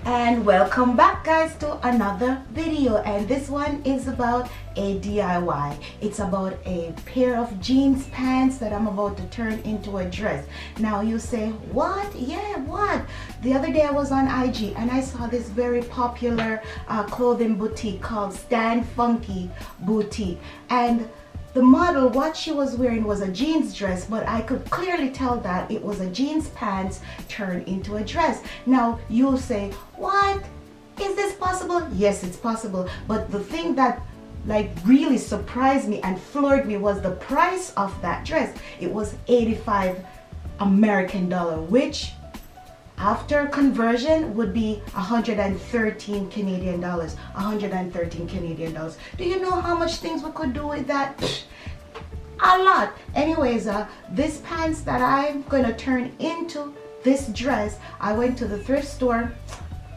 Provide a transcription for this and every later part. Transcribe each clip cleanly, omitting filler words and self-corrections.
And welcome back guys to another video, and this one is about a DIY. It's about a pair of jeans pants that I'm about to turn into a dress. Now you say, what? Yeah, what? The other day I was on IG and I saw this very popular clothing boutique called StanFunky boutique, and the model, what she was wearing was a jeans dress, but I could clearly tell that it was a jeans pants turned into a dress. Now you say, what? Is this possible? Yes, it's possible. But the thing that really surprised me and floored me was the price of that dress. It was 85 American dollar, which after conversion would be 113 Canadian dollars. 113 Canadian dollars. Do you know how much things we could do with that? A lot. Anyways, this pants that I'm gonna turn into this dress, I went to the thrift store.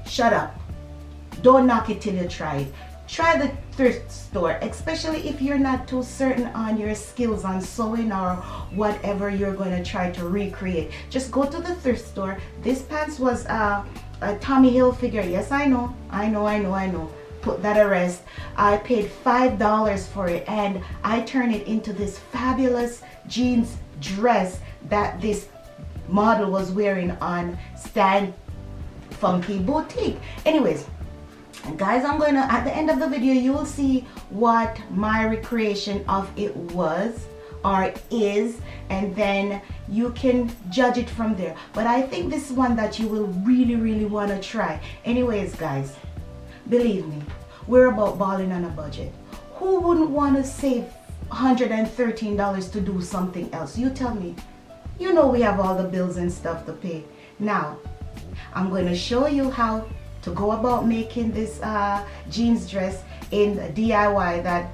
Shut up. Don't knock it till you try it. Try the thrift store, especially if you're not too certain on your skills on sewing or whatever you're going to try to recreate. Just go to the thrift store. This pants was a Tommy Hilfiger. Yes, I know. Put that at rest. I paid $5 for it, and I turned it into this fabulous jeans dress that this model was wearing on Stan Funky Boutique. Anyways, guys, I'm gonna, at the end of the video, you will see what my recreation of it was or is, and then you can judge it from there. But I think this is one that you will really want to try. Anyways, guys, believe me, we're about balling on a budget. Who wouldn't want to save $113 to do something else? You tell me. You know we have all the bills and stuff to pay. Now I'm going to show you how to go about making this jeans dress in a DIY that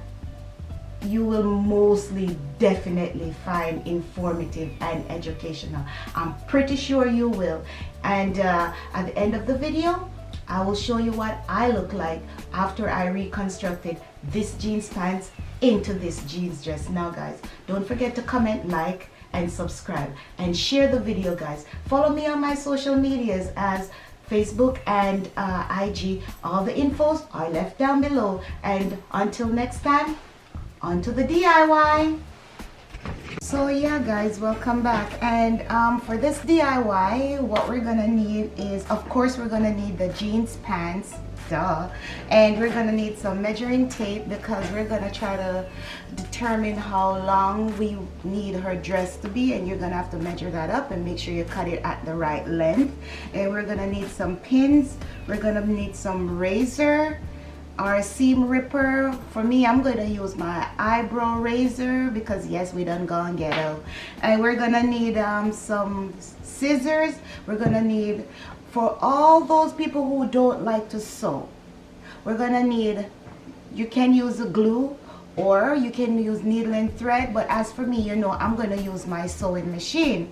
you will mostly definitely find informative and educational. I'm pretty sure you will. And at the end of the video, I will show you what I look like after I reconstructed this jeans pants into this jeans dress. Now guys, don't forget to comment, like, and subscribe, and share the video, guys. Follow me on my social medias as Facebook and IG. All the infos are left down below. And until next time, on to the DIY. So yeah guys, welcome back. And for this DIY, what we're gonna need is, of course, we're gonna need the jeans pants, duh, and we're gonna need some measuring tape because we're gonna try to determine how long we need her dress to be, and you're gonna have to measure that up and make sure you cut it at the right length. And we're gonna need some pins, we're gonna need some razor or a seam ripper. For me, I'm going to use my eyebrow razor because yes, we done gone ghetto. And we're gonna need some scissors. We're gonna need, for all those people who don't like to sew, we're gonna need, you can use a glue or you can use needle and thread, but as for me, you know, I'm gonna use my sewing machine.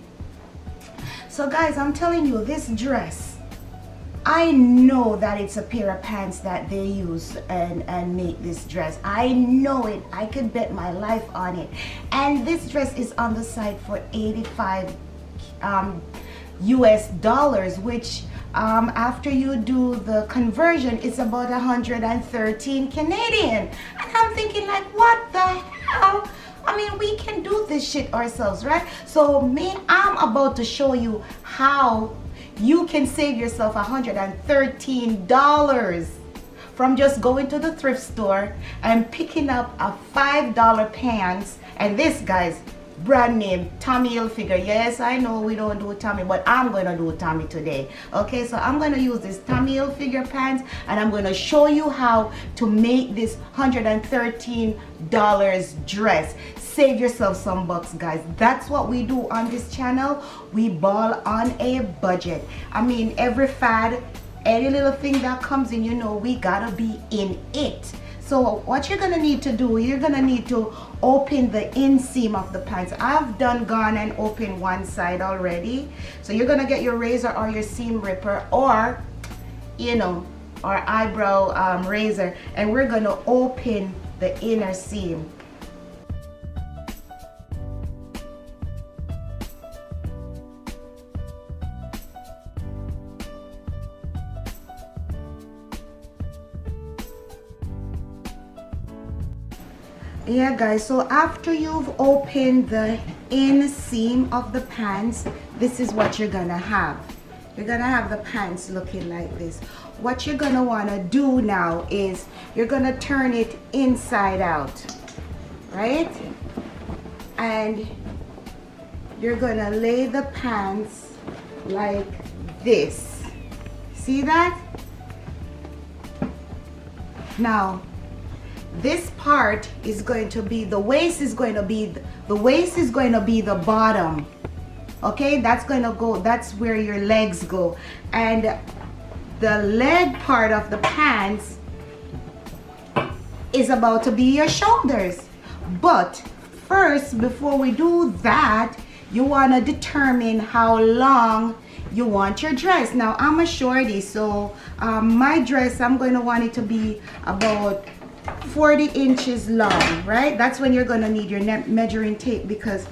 So guys, I'm telling you, this dress, I know that it's a pair of pants that they use and make this dress. I know it. I could bet my life on it. And this dress is on the site for 85 US dollars, which after you do the conversion, it's about 113 Canadian. And I'm thinking like, what the hell? I mean, we can do this shit ourselves, right? So I'm about to show you how you can save yourself $113 from just going to the thrift store and picking up a $5 pants. And this, guys, brand name Tommy Hilfiger. Yes, I know we don't do Tommy, but I'm gonna do Tommy today. Okay, so I'm gonna use this Tommy Hilfiger pants, and I'm gonna show you how to make this $113 dress. Save yourself some bucks, guys. That's what we do on this channel. We ball on a budget. I mean, every fad, any little thing that comes in, you know, we gotta be in it. So what you're gonna need to do, you're gonna need to open the inseam of the pants. I've gone and opened one side already. So you're gonna get your razor or your seam ripper, or, you know, our eyebrow razor, and we're gonna open the inner seam. Yeah guys, so after you've opened the inseam of the pants, this is what you're gonna have. You're gonna have the pants looking like this. What you're gonna want to do now is you're gonna turn it inside out, right? And you're gonna lay the pants like this. See that? Now this part is going to be, the waist is going to be the bottom. Okay, that's going to go, that's where your legs go, and the leg part of the pants is about to be your shoulders. But first, before we do that, you want to determine how long you want your dress. Now I'm a shorty, so my dress, I'm going to want it to be about 40 inches long, right? That's when you're going to need your measuring tape, because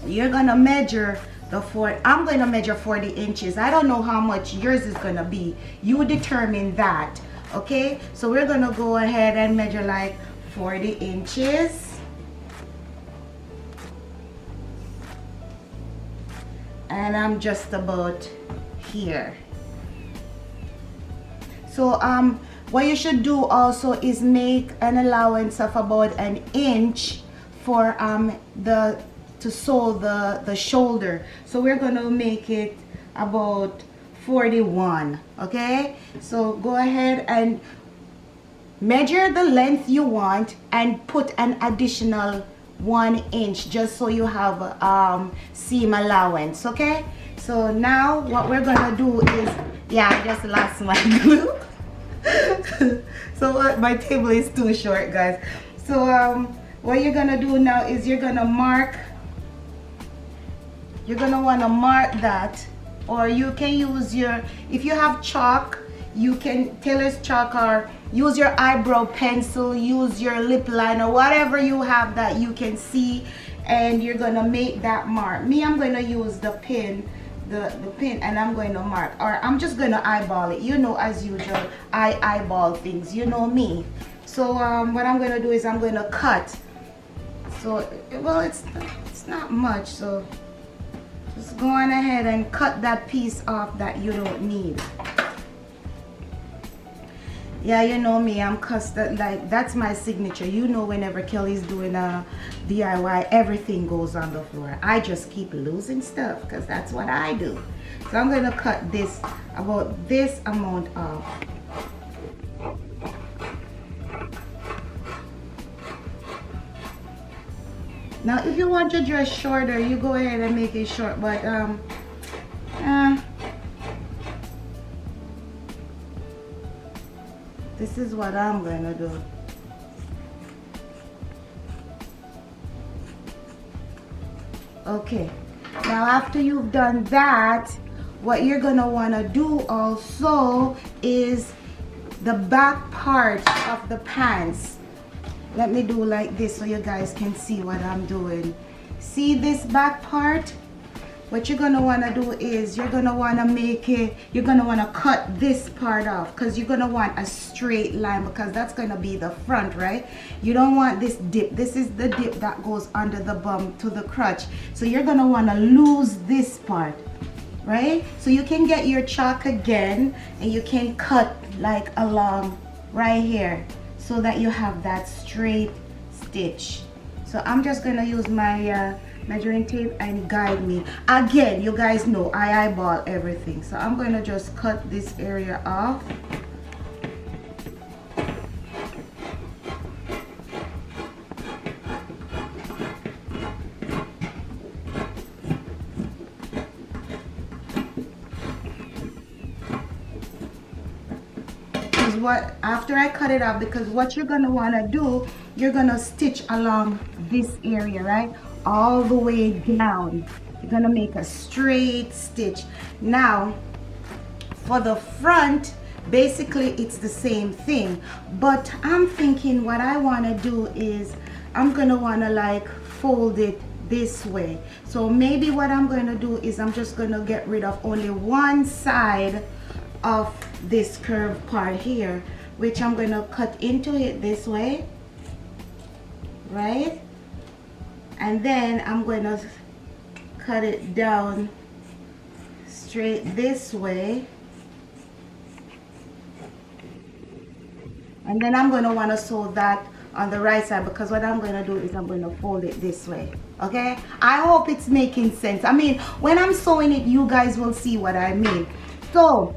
you're going to measure I'm going to measure 40 inches. I don't know how much yours is going to be. You determine that. Okay, so we're going to go ahead and measure like 40 inches. And I'm just about here. So what you should do also is make an allowance of about an inch for to sew the shoulder. So we're going to make it about 41. Okay, so go ahead and measure the length you want and put an additional 1 inch just so you have seam allowance. Okay, so now what we're gonna do is, yeah, I just lost my glue. So my table is too short, guys. So what you're gonna do now is you're gonna want to mark that, or you can use your, if you have chalk, you can tailor's chalk, or use your eyebrow pencil, use your lip liner, whatever you have that you can see, and you're gonna make that mark. Me, I'm going to use the pin, the pin, and I'm going to mark, or I'm just going to eyeball it. You know, as usual, I eyeball things, you know me. So what I'm going to do is I'm going to cut. So well, it's not much, so just go on ahead and cut that piece off that you don't need. Yeah, you know me, I'm custom, like that's my signature. You know, whenever Kelly's doing a DIY, everything goes on the floor. I just keep losing stuff because that's what I do. So I'm going to cut this, about this amount off. Now if you want your dress shorter, you go ahead and make it short, but this is what I'm gonna do. Okay, now after you've done that, what you're gonna wanna do also is the back part of the pants. Let me do like this so you guys can see what I'm doing. See this back part? What you're gonna wanna do is you're gonna wanna make it, you're gonna wanna cut this part off, because you're gonna want a straight line, because that's gonna be the front, right? You don't want this dip. This is the dip that goes under the bum to the crotch. So you're gonna wanna lose this part, right? So you can get your chalk again and you can cut like along right here, so that you have that straight stitch. So I'm just gonna use my measuring tape and guide me. Again, you guys know I eyeball everything, so I'm gonna just cut this area off. What after I cut it off, because what you're gonna want to do, you're gonna stitch along this area, right, all the way down. You're gonna make a straight stitch. Now for the front, basically it's the same thing, but I'm thinking what I want to do is I'm gonna want to like fold it this way. So maybe what I'm going to do is I'm just going to get rid of only one side of this curved part here, which I'm going to cut into it this way. right? And then I'm going to cut it down straight this way. And then I'm going to want to sew that on the right side, because what I'm going to do is I'm going to fold it this way. Okay, I hope it's making sense. I mean, when I'm sewing it, you guys will see what I mean. So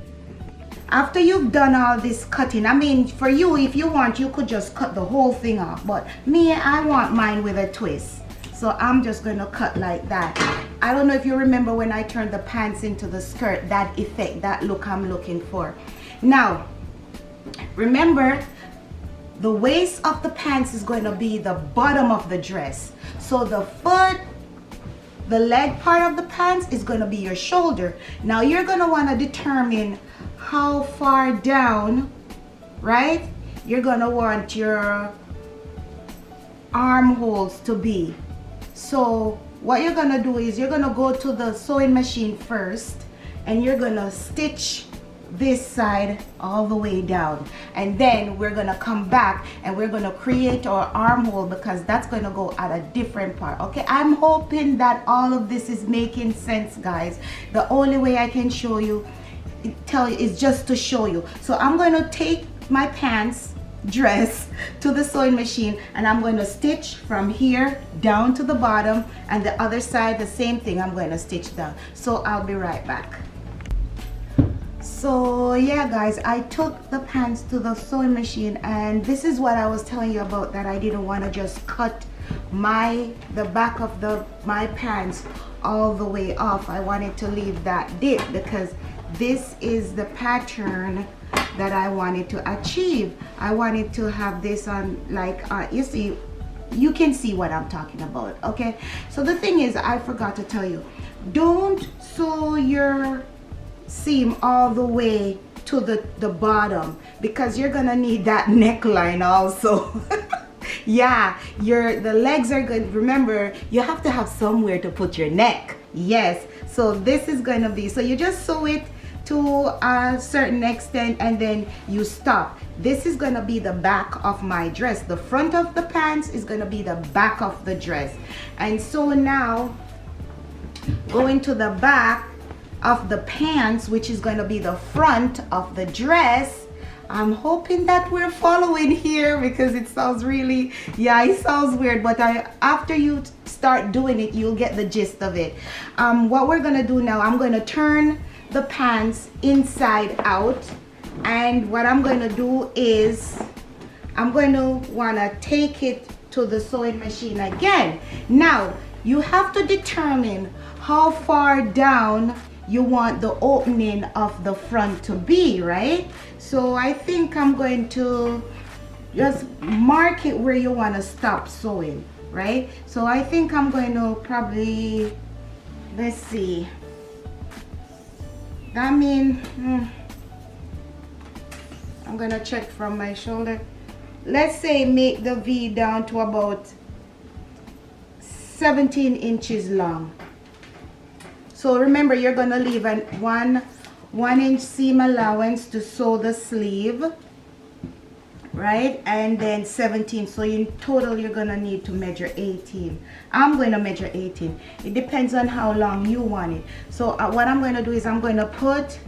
after you've done all this cutting, I mean, for you, if you want, you could just cut the whole thing off, but me, I want mine with a twist. So I'm just going to cut like that. I don't know if you remember when I turned the pants into the skirt, that effect, that look I'm looking for. Now remember, the waist of the pants is going to be the bottom of the dress. So the foot, the leg part of the pants is going to be your shoulder. Now you're going to want to determine how far down, right, you're going to want your armholes to be. So what you're going to do is you're going to go to the sewing machine first, and you're going to stitch this side all the way down, and then we're gonna come back and we're gonna create our armhole, because that's gonna go at a different part. Okay, I'm hoping that all of this is making sense, guys. The only way I can show you, tell you, is just to show you. So I'm going to take my pants dress to the sewing machine, and I'm going to stitch from here down to the bottom, and the other side the same thing, I'm going to stitch down. So I'll be right back. So yeah guys, I took the pants to the sewing machine, and this is what I was telling you about, that I didn't want to just cut the back of my pants all the way off. I wanted to leave that dip, because this is the pattern that I wanted to achieve. I wanted to have this on, like, you see, you can see what I'm talking about. Okay, so the thing is, I forgot to tell you, don't sew your seam all the way to the bottom, because you're gonna need that neckline also. Yeah, the legs are good. Remember, you have to have somewhere to put your neck. Yes, so this is gonna be, so you just sew it to a certain extent and then you stop. This is gonna be the back of my dress. The front of the pants is gonna be the back of the dress. And so now going to the back of the pants, which is going to be the front of the dress, I'm hoping that we're following here, because it sounds really, yeah, it sounds weird, but after you start doing it, you'll get the gist of it. What we're going to do now, I'm going to turn the pants inside out, and what I'm going to do is I'm going to want to take it to the sewing machine again. Now you have to determine how far down you want the opening of the front to be, right? So I think I'm going to just mark it where you want to stop sewing, right? So I think I'm going to probably, let's see, that means I'm gonna check from my shoulder. Let's say make the V down to about 17 inches long. So remember, you're gonna leave an one inch seam allowance to sew the sleeve, right? And then 17. So in total, you're gonna need to measure 18. I'm going to measure 18. It depends on how long you want it. So what I'm going to do is I'm going to put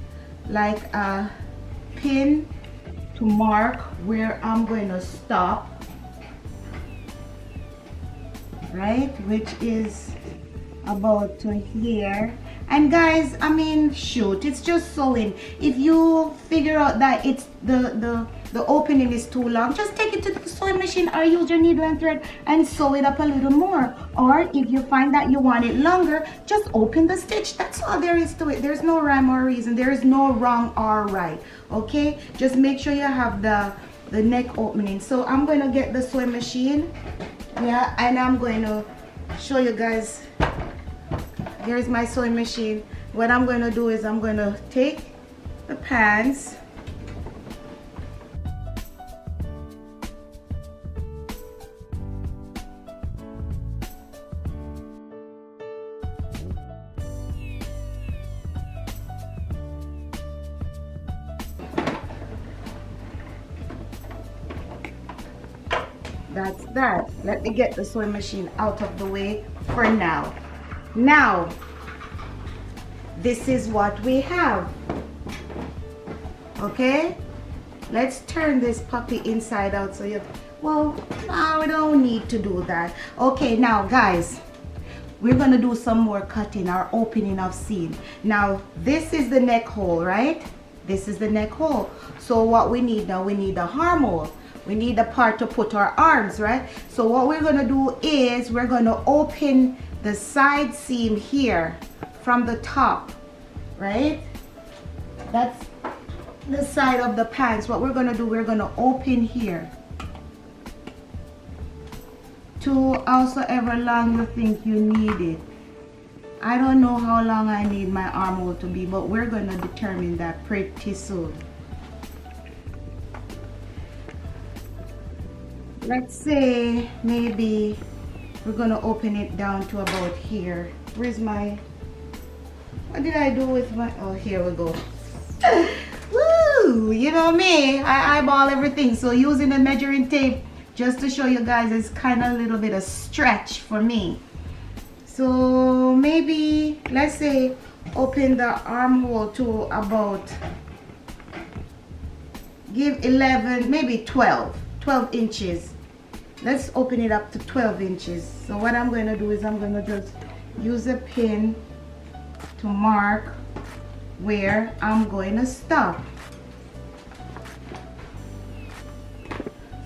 like a pin to mark where I'm going to stop, right? Which is about to here. And guys, I mean, shoot, it's just sewing. If you figure out that it's the opening is too long, just take it to the sewing machine or use your needle and thread and sew it up a little more. Or if you find that you want it longer, just open the stitch. That's all there is to it. There's no rhyme or reason. There is no wrong or right. Okay, just make sure you have the neck opening. So I'm going to get the sewing machine, yeah, and I'm going to show you guys. Here's my sewing machine. What I'm going to do is I'm going to take the pants, That's that. Let me get the sewing machine out of the way for now. Now, this is what we have. Okay? Let's turn this puppy inside out so you, well, no, we don't need to do that. Okay, now guys, we're gonna do some more cutting or opening of seam. Now, this is the neck hole, right? This is the neck hole. So what we need now, we need a arm hole. We need a part to put our arms, right? So what we're gonna do is we're gonna open the side seam here from the top, right? That's the side of the pants. What we're gonna do, we're gonna open here to however long you think you need it. I don't know how long I need my armhole to be, but we're gonna determine that pretty soon. Let's say maybe we're gonna open it down to about here. Where's my, what did I do with my, oh, here we go. Woo, you know me, I eyeball everything. So using the measuring tape just to show you guys is kind of a little bit of stretch for me. So maybe, let's say, open the armhole to about, give 11, maybe 12 inches. Let's open it up to 12 inches. So what I'm going to do is I'm going to just use a pin to mark where I'm going to stop.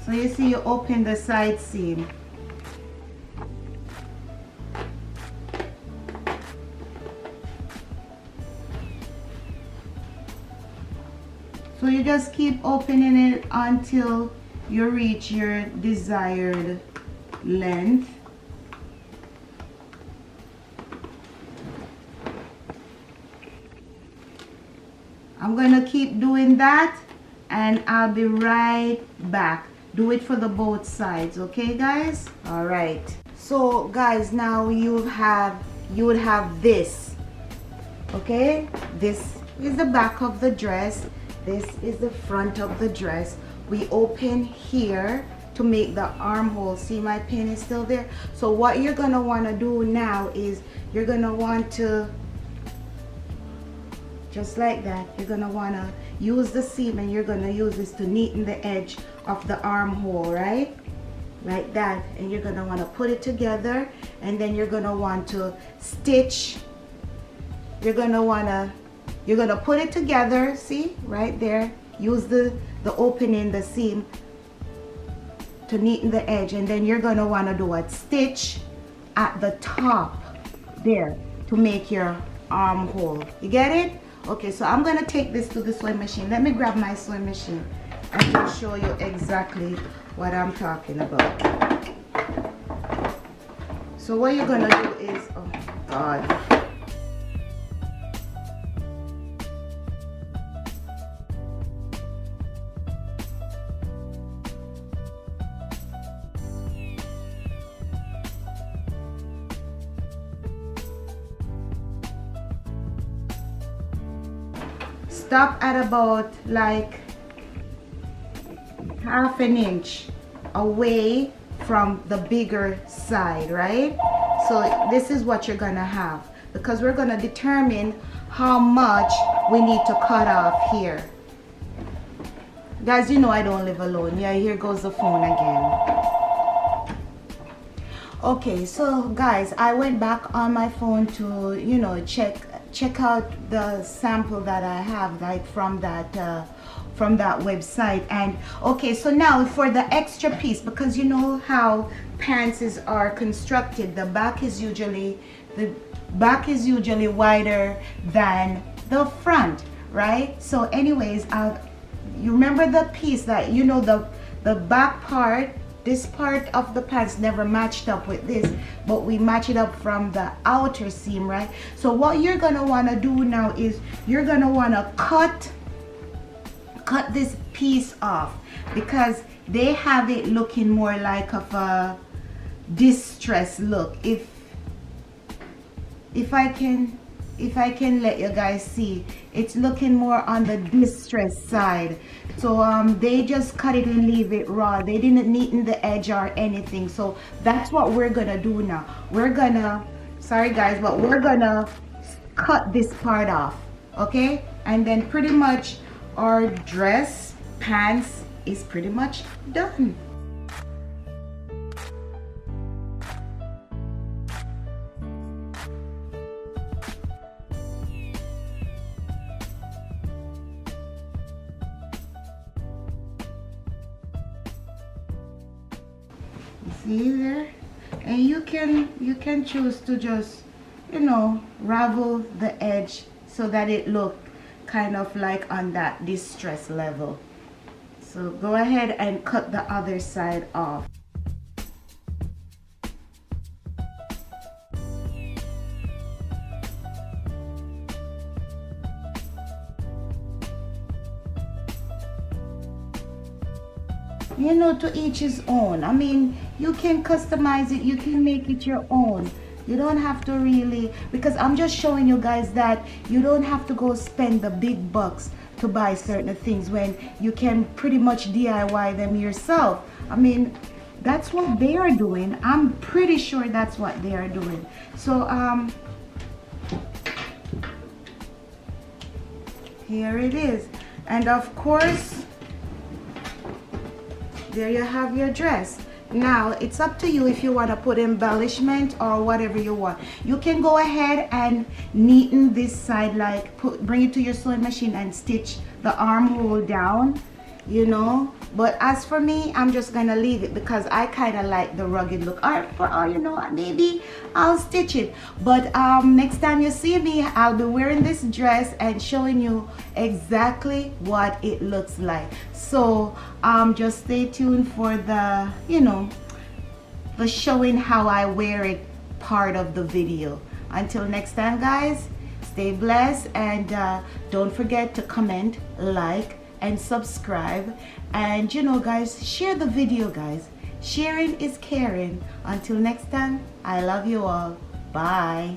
So you see, you open the side seam. So you just keep opening it until you reach your desired length. I'm going to keep doing that and I'll be right back. Do it for the both sides, okay guys? All right. So guys, now you would have this. Okay? This is the back of the dress. This is the front of the dress. We open here to make the armhole. See, my pin is still there. So what you're gonna wanna do now is you're gonna want to, just like that, you're gonna wanna use the seam and you're gonna use this to neaten the edge of the armhole, right? Like that. And you're gonna wanna put it together and then you're gonna want to stitch. You're gonna put it together, see, right there. Use the opening, the seam to neaten the edge, and then you're gonna wanna do a stitch at the top there to make your armhole. You get it? Okay, so I'm gonna take this to the sewing machine. Let me grab my sewing machine and I'll show you exactly what I'm talking about. So what you're gonna do is, oh God. Stop at about like half an inch away from the bigger side, right? So this is what you're gonna have, because we're gonna determine how much we need to cut off here. Guys, you know I don't live alone. Yeah, here goes the phone again. Okay, so guys, I went back on my phone to, you know, check out the sample that I have, like from that website. And okay, so now for the extra piece, because you know how pants are constructed, the back is usually wider than the front, right? So anyways, you remember the piece that, you know, the back part, this part of the pants never matched up with this, but we match it up from the outer seam, right? So what you're gonna wanna do now is you're gonna wanna cut this piece off, because they have it looking more like of a distressed look. If if I can let you guys see, it's looking more on the distressed side. So they just cut it and leave it raw. They didn't neaten the edge or anything. So that's what we're gonna do now. We're gonna, sorry guys, but we're gonna cut this part off, okay? And then pretty much our dress pants is pretty much done. See there? And you can choose to just, you know, ravel the edge so that it look kind of like on that distress level. So go ahead and cut the other side off. You know, to each his own. I mean, you can customize it, you can make it your own. You don't have to really, because I'm just showing you guys that you don't have to go spend the big bucks to buy certain things when you can pretty much DIY them yourself. I mean, that's what they are doing. I'm pretty sure that's what they are doing. So here it is. And of course, there you have your dress. Now it's up to you if you want to put embellishment or whatever you want. You can go ahead and neaten this side, like bring it to your sewing machine and stitch the armhole down, you know. But as for me, I'm just gonna leave it because I kind of like the rugged look. Or you know, maybe I'll stitch it. But next time you see me, I'll be wearing this dress and showing you exactly what it looks like. So just stay tuned for the, you know, the showing how I wear it part of the video. Until next time, guys, stay blessed, and don't forget to comment, like, and subscribe. And you know, guys, share the video, guys. Sharing is caring. Until next time, I love you all. Bye.